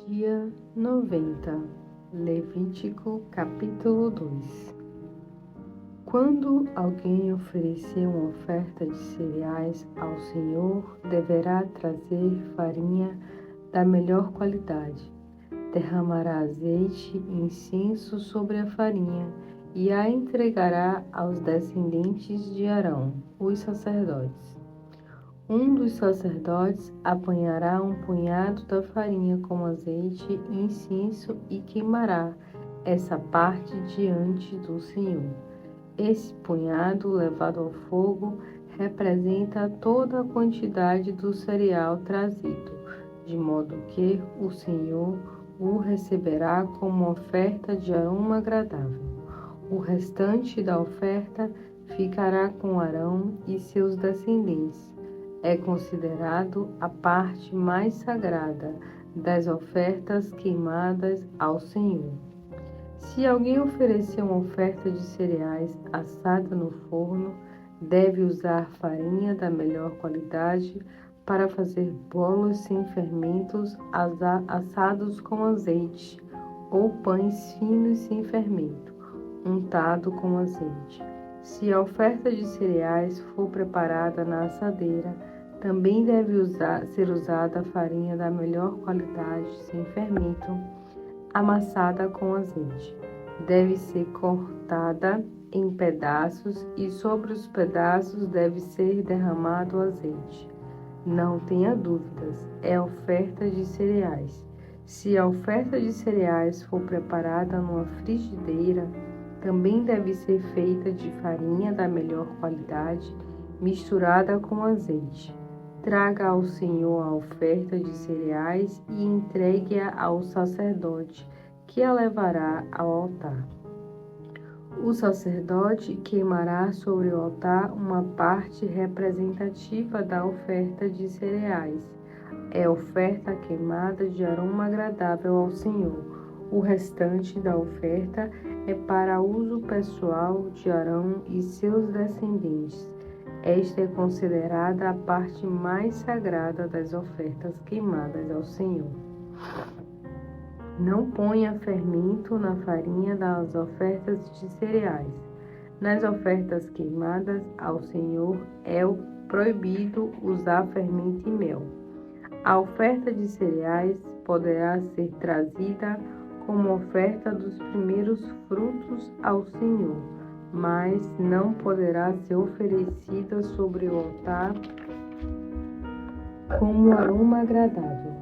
Dia 90, Levítico capítulo 2. Quando alguém oferecer uma oferta de cereais ao Senhor, deverá trazer farinha da melhor qualidade. Derramará azeite e incenso sobre a farinha e a entregará aos descendentes de Arão, os sacerdotes. Um dos sacerdotes apanhará um punhado da farinha com azeite e incenso e queimará essa parte diante do Senhor. Esse punhado levado ao fogo representa toda a quantidade do cereal trazido, de modo que o Senhor o receberá como oferta de aroma agradável. O restante da oferta ficará com Arão e seus descendentes. É considerado a parte mais sagrada das ofertas queimadas ao Senhor. Se alguém oferecer uma oferta de cereais assada no forno, deve usar farinha da melhor qualidade para fazer bolos sem fermentos assados com azeite, ou pães finos sem fermento, untado com azeite. Se a oferta de cereais for preparada na assadeira, também deve ser usada farinha da melhor qualidade, sem fermento, amassada com azeite. Deve ser cortada em pedaços e sobre os pedaços deve ser derramado azeite. Não tenha dúvidas, é oferta de cereais. Se a oferta de cereais for preparada numa frigideira, também deve ser feita de farinha da melhor qualidade, misturada com azeite. Traga ao Senhor a oferta de cereais e entregue-a ao sacerdote, que a levará ao altar. O sacerdote queimará sobre o altar uma parte representativa da oferta de cereais. É oferta queimada de aroma agradável ao Senhor. O restante da oferta é para uso pessoal de Arão e seus descendentes. Esta é considerada a parte mais sagrada das ofertas queimadas ao Senhor. Não ponha fermento na farinha das ofertas de cereais. Nas ofertas queimadas ao Senhor é proibido usar fermento e mel. A oferta de cereais poderá ser trazida como oferta dos primeiros frutos ao Senhor, mas não poderá ser oferecida sobre o altar como aroma agradável.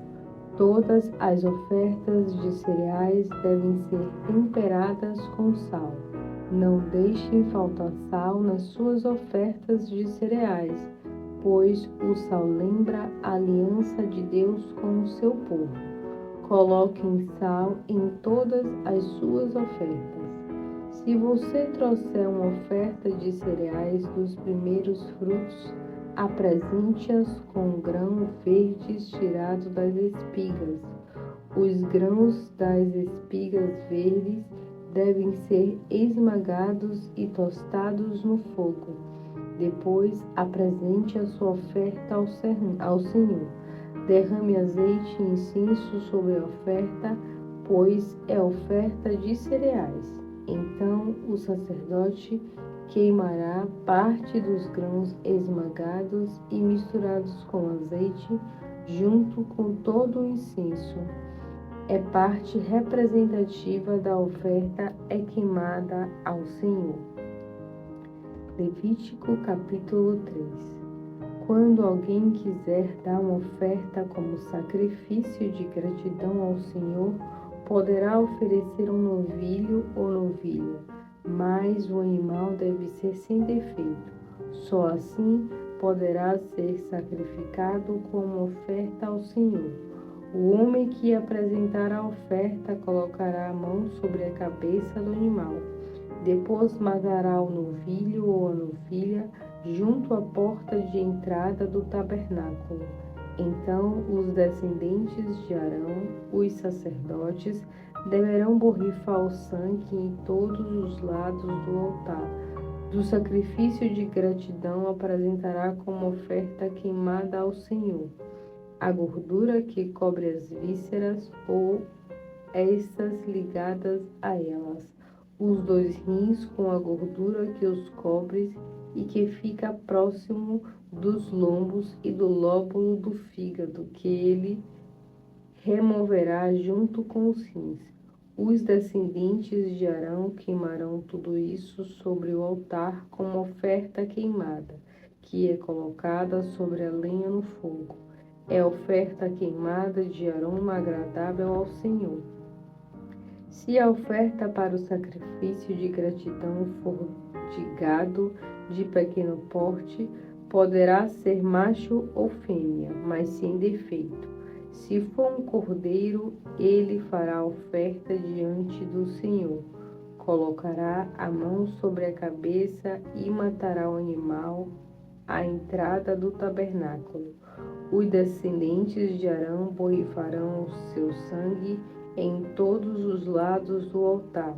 Todas as ofertas de cereais devem ser temperadas com sal. Não deixem faltar sal nas suas ofertas de cereais, pois o sal lembra a aliança de Deus com o seu povo. Coloquem sal em todas as suas ofertas. Se você trouxer uma oferta de cereais dos primeiros frutos, apresente-as com grãos verdes tirados das espigas. Os grãos das espigas verdes devem ser esmagados e tostados no fogo. Depois, apresente a sua oferta ao Senhor. Derrame azeite e incenso sobre a oferta, pois é oferta de cereais. Então o sacerdote queimará parte dos grãos esmagados e misturados com azeite, junto com todo o incenso. É parte representativa da oferta queimada ao Senhor. Levítico capítulo 3. Quando alguém quiser dar uma oferta como sacrifício de gratidão ao Senhor, poderá oferecer um novilho ou novilha, mas o animal deve ser sem defeito. Só assim poderá ser sacrificado como oferta ao Senhor. O homem que apresentar a oferta colocará a mão sobre a cabeça do animal. Depois matará o novilho ou a novilha junto à porta de entrada do tabernáculo. Então os descendentes de Arão, os sacerdotes, deverão borrifar o sangue em todos os lados do altar. Do sacrifício de gratidão apresentará como oferta queimada ao Senhor. a gordura que cobre as vísceras ou estas ligadas a elas, os 2 rins com a gordura que os cobre e que fica próximo dos lombos e do lóbulo do fígado, que ele removerá junto com os rins. Os descendentes de Arão queimarão tudo isso sobre o altar como oferta queimada, que é colocada sobre a lenha no fogo. É oferta queimada de aroma agradável ao Senhor. Se a oferta para o sacrifício de gratidão for de gado de pequeno porte, poderá ser macho ou fêmea, mas sem defeito. Se for um cordeiro, ele fará a oferta diante do Senhor. Colocará a mão sobre a cabeça e matará o animal à entrada do tabernáculo. Os descendentes de Arão borrifarão o seu sangue em todos os lados do altar.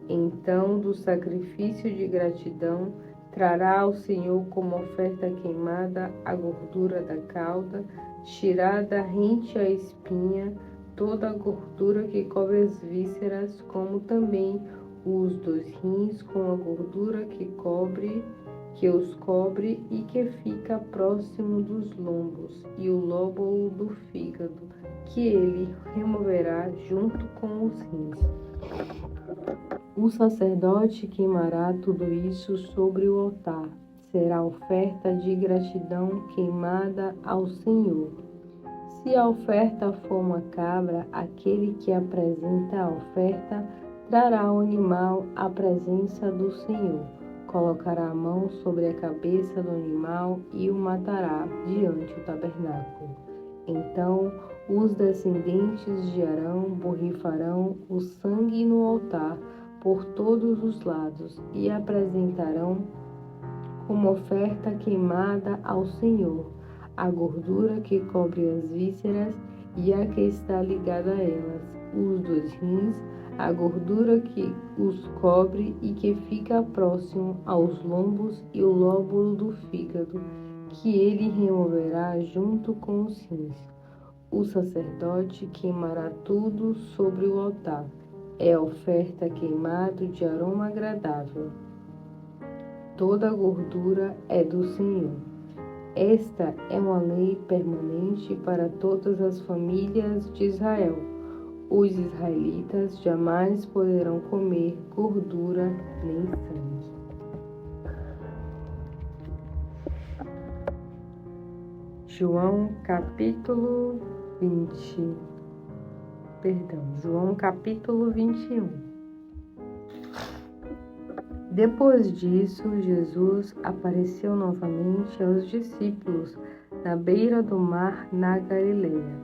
Então, do sacrifício de gratidão, trará ao Senhor como oferta queimada a gordura da cauda, tirada rente à espinha, toda a gordura que cobre as vísceras, como também os 2 rins com a gordura que os cobre e que fica próximo dos lombos, e o lóbulo do fígado, que ele removerá junto com os rins. O sacerdote queimará tudo isso sobre o altar. Será oferta de gratidão queimada ao Senhor. Se a oferta for uma cabra, aquele que apresenta a oferta trará o animal à presença do Senhor. Colocará a mão sobre a cabeça do animal e o matará diante do tabernáculo. Então, os descendentes de Arão borrifarão o sangue no altar por todos os lados e apresentarão como oferta queimada ao Senhor a gordura que cobre as vísceras e a que está ligada a elas, os 2 rins, a gordura que os cobre e que fica próximo aos lombos e o lóbulo do fígado, que ele removerá junto com os rins. O sacerdote queimará tudo sobre o altar. É oferta queimada de aroma agradável. Toda a gordura é do Senhor. Esta é uma lei permanente para todas as famílias de Israel. Os israelitas jamais poderão comer gordura nem sangue. João capítulo 21. Depois disso, Jesus apareceu novamente aos discípulos na beira do mar na Galileia.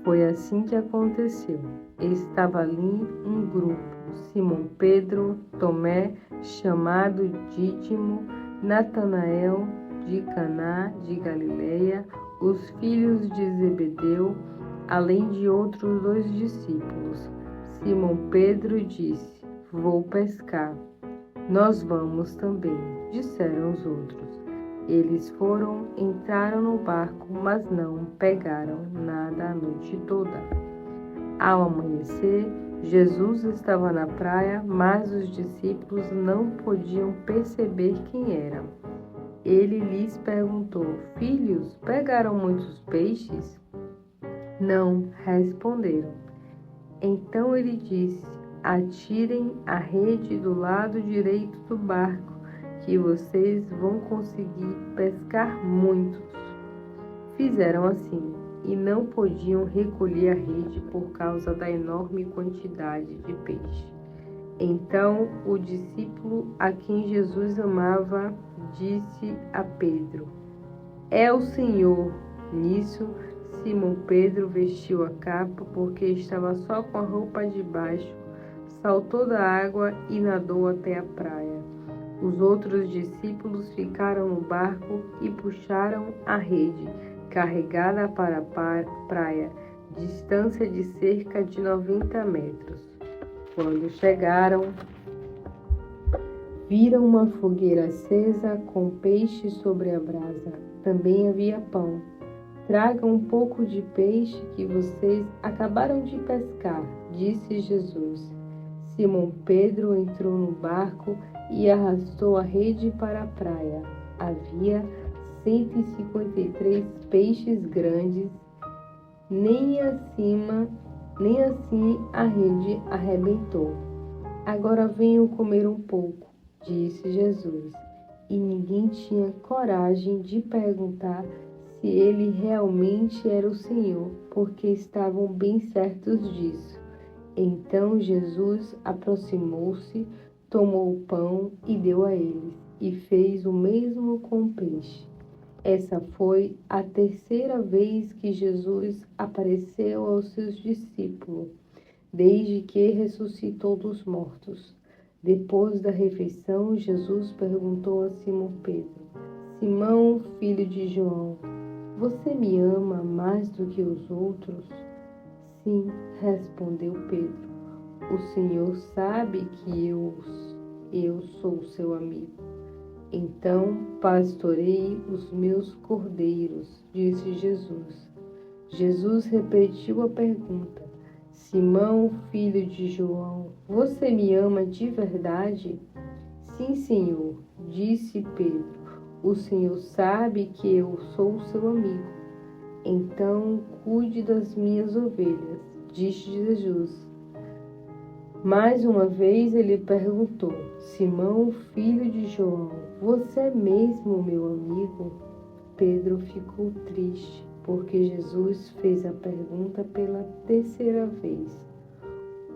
Foi assim que aconteceu. Estava ali um grupo: Simão Pedro, Tomé, chamado Dídimo, Natanael, de Caná de Galileia, os filhos de Zebedeu, além de outros 2 discípulos. Simão Pedro disse: Vou pescar. Nós vamos também, disseram os outros. Eles foram, entraram no barco, mas não pegaram nada a noite toda. Ao amanhecer, Jesus estava na praia, mas os discípulos não podiam perceber quem era. Ele lhes perguntou: Filhos, pegaram muitos peixes? Não, responderam. Então ele disse: Atirem a rede do lado direito do barco, que vocês vão conseguir pescar muitos. Fizeram assim, e não podiam recolher a rede por causa da enorme quantidade de peixe. Então o discípulo a quem Jesus amava disse a Pedro: É o Senhor. Nisso, Simão Pedro vestiu a capa, porque estava só com a roupa de baixo, saltou da água e nadou até a praia. Os outros discípulos ficaram no barco e puxaram a rede, carregada para a praia, distância de cerca de 90 metros. Quando chegaram, viram uma fogueira acesa com peixe sobre a brasa. Também havia pão. Traga um pouco de peixe que vocês acabaram de pescar, disse Jesus. Simão Pedro entrou no barco e arrastou a rede para a praia. Havia 153 peixes grandes, nem assim a rede arrebentou. Agora venham comer um pouco, disse Jesus. E ninguém tinha coragem de perguntar se ele realmente era o Senhor, porque estavam bem certos disso. Então Jesus aproximou-se, tomou o pão e deu a eles, e fez o mesmo com o peixe. Essa foi a terceira vez que Jesus apareceu aos seus discípulos, desde que ressuscitou dos mortos. Depois da refeição, Jesus perguntou a Simão Pedro: Simão, filho de João, você me ama mais do que os outros? Sim, respondeu Pedro. O Senhor sabe que eu sou seu amigo. Então pastorei os meus cordeiros, disse Jesus. Jesus repetiu a pergunta: Simão, filho de João, você me ama de verdade? Sim, Senhor, disse Pedro. O Senhor sabe que eu sou seu amigo. Então cuide das minhas ovelhas, disse Jesus. Mais uma vez ele perguntou: Simão, filho de João, você é mesmo meu amigo? Pedro ficou triste, porque Jesus fez a pergunta pela terceira vez.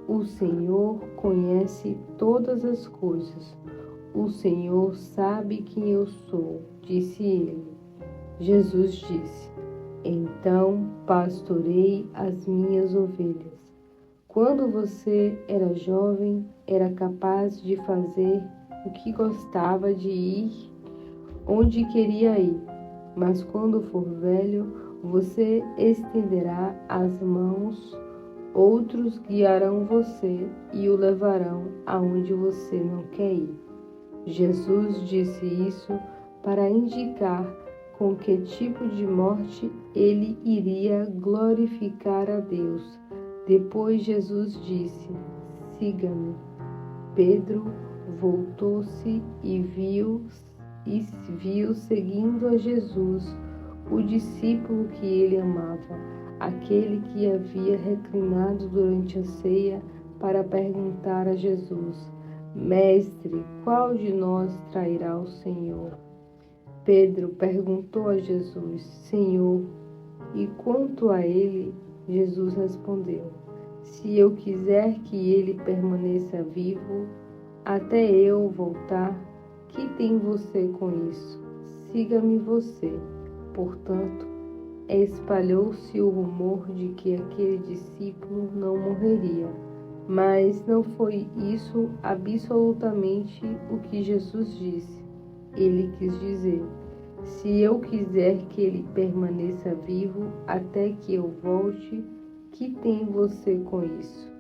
O Senhor conhece todas as coisas. O Senhor sabe quem eu sou, disse ele. Jesus disse: Então pastorei as minhas ovelhas. Quando você era jovem, era capaz de fazer o que gostava de ir, onde queria ir. Mas quando for velho, você estenderá as mãos, outros guiarão você e o levarão aonde você não quer ir. Jesus disse isso para indicar com que tipo de morte ele iria glorificar a Deus. Depois Jesus disse: Siga-me. Pedro voltou-se e viu seguindo a Jesus o discípulo que ele amava, aquele que havia reclinado durante a ceia para perguntar a Jesus: Mestre, qual de nós trairá o Senhor? Pedro perguntou a Jesus: Senhor, e quanto a ele? Jesus respondeu: Se eu quiser que ele permaneça vivo até eu voltar, que tem você com isso? Siga-me você. Portanto, espalhou-se o rumor de que aquele discípulo não morreria. Mas não foi isso absolutamente o que Jesus disse. Ele quis dizer: se eu quiser que ele permaneça vivo até que eu volte, que tem você com isso?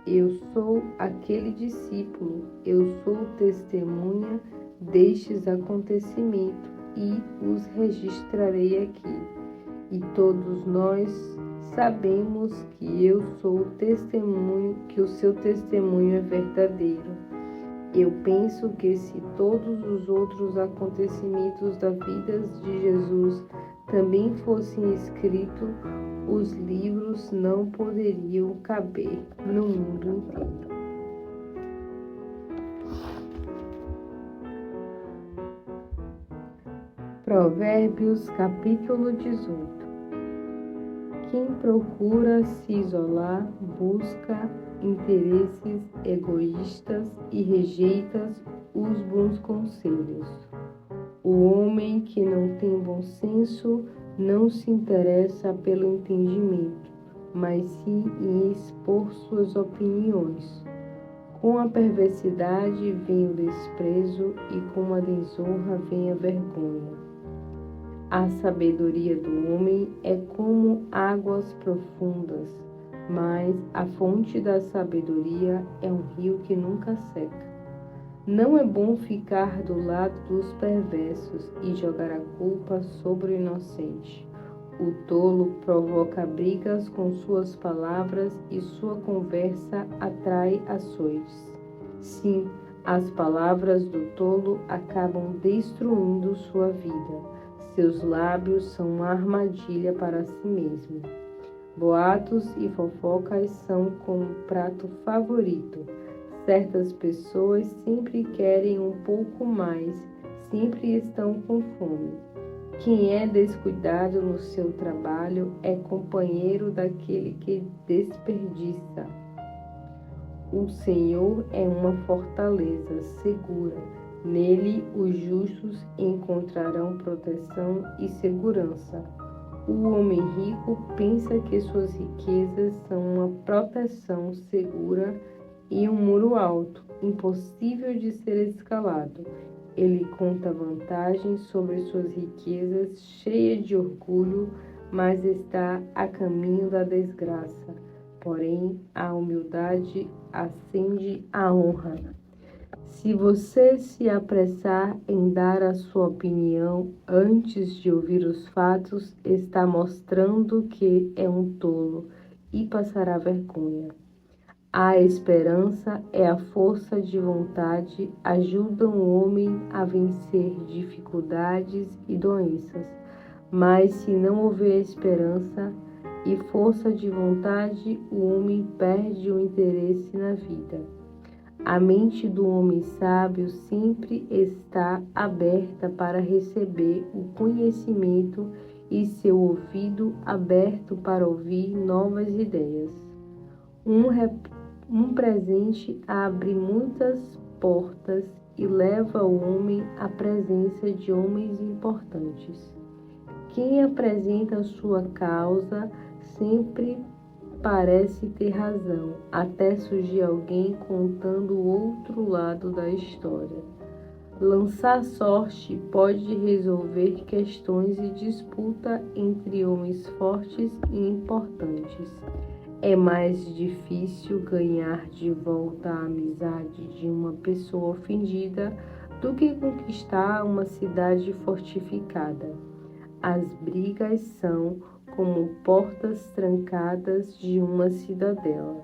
Eu sou aquele discípulo, eu sou testemunha destes acontecimentos e os registrarei aqui. E todos nós sabemos que eu sou testemunho, que o seu testemunho é verdadeiro. Eu penso que se todos os outros acontecimentos da vida de Jesus também fossem escritos, os livros não poderiam caber no mundo inteiro. Provérbios capítulo 18. Quem procura se isolar busca interesses egoístas e rejeita os bons conselhos. O homem que não tem bom senso não se interessa pelo entendimento, mas sim em expor suas opiniões. Com a perversidade vem o desprezo e com a desonra vem a vergonha. A sabedoria do homem é como águas profundas, mas a fonte da sabedoria é um rio que nunca seca. Não é bom ficar do lado dos perversos e jogar a culpa sobre o inocente. O tolo provoca brigas com suas palavras e sua conversa atrai açoites. Sim, as palavras do tolo acabam destruindo sua vida. Seus lábios são uma armadilha para si mesmo. Boatos e fofocas são como prato favorito. Certas pessoas sempre querem um pouco mais, sempre estão com fome. Quem é descuidado no seu trabalho é companheiro daquele que desperdiça. O Senhor é uma fortaleza segura. Nele os justos encontrarão proteção e segurança. O homem rico pensa que suas riquezas são uma proteção segura e um muro alto, impossível de ser escalado. Ele conta vantagens sobre suas riquezas, cheia de orgulho, mas está a caminho da desgraça. Porém, a humildade acende a honra. Se você se apressar em dar a sua opinião antes de ouvir os fatos, está mostrando que é um tolo e passará vergonha. A esperança é a força de vontade, ajuda o homem a vencer dificuldades e doenças. Mas se não houver esperança e força de vontade, o homem perde o interesse na vida. A mente do homem sábio sempre está aberta para receber o conhecimento e seu ouvido aberto para ouvir novas ideias. Um presente abre muitas portas e leva o homem à presença de homens importantes. Quem apresenta sua causa sempre parece ter razão, até surgir alguém contando o outro lado da história. Lançar sorte pode resolver questões de disputa entre homens fortes e importantes. É mais difícil ganhar de volta a amizade de uma pessoa ofendida do que conquistar uma cidade fortificada. As brigas são como portas trancadas de uma cidadela.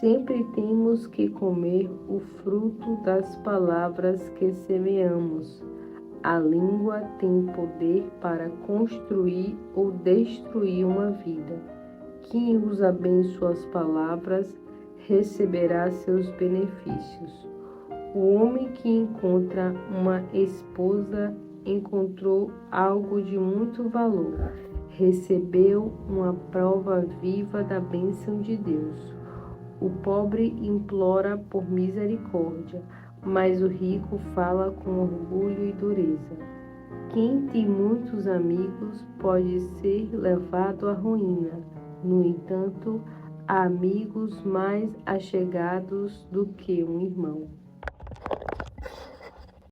Sempre temos que comer o fruto das palavras que semeamos. A língua tem poder para construir ou destruir uma vida. Quem usa bem suas palavras receberá seus benefícios. O homem que encontra uma esposa encontrou algo de muito valor. Recebeu uma prova viva da bênção de Deus. O pobre implora por misericórdia, mas o rico fala com orgulho e dureza. Quem tem muitos amigos pode ser levado à ruína. No entanto, há amigos mais achegados do que um irmão.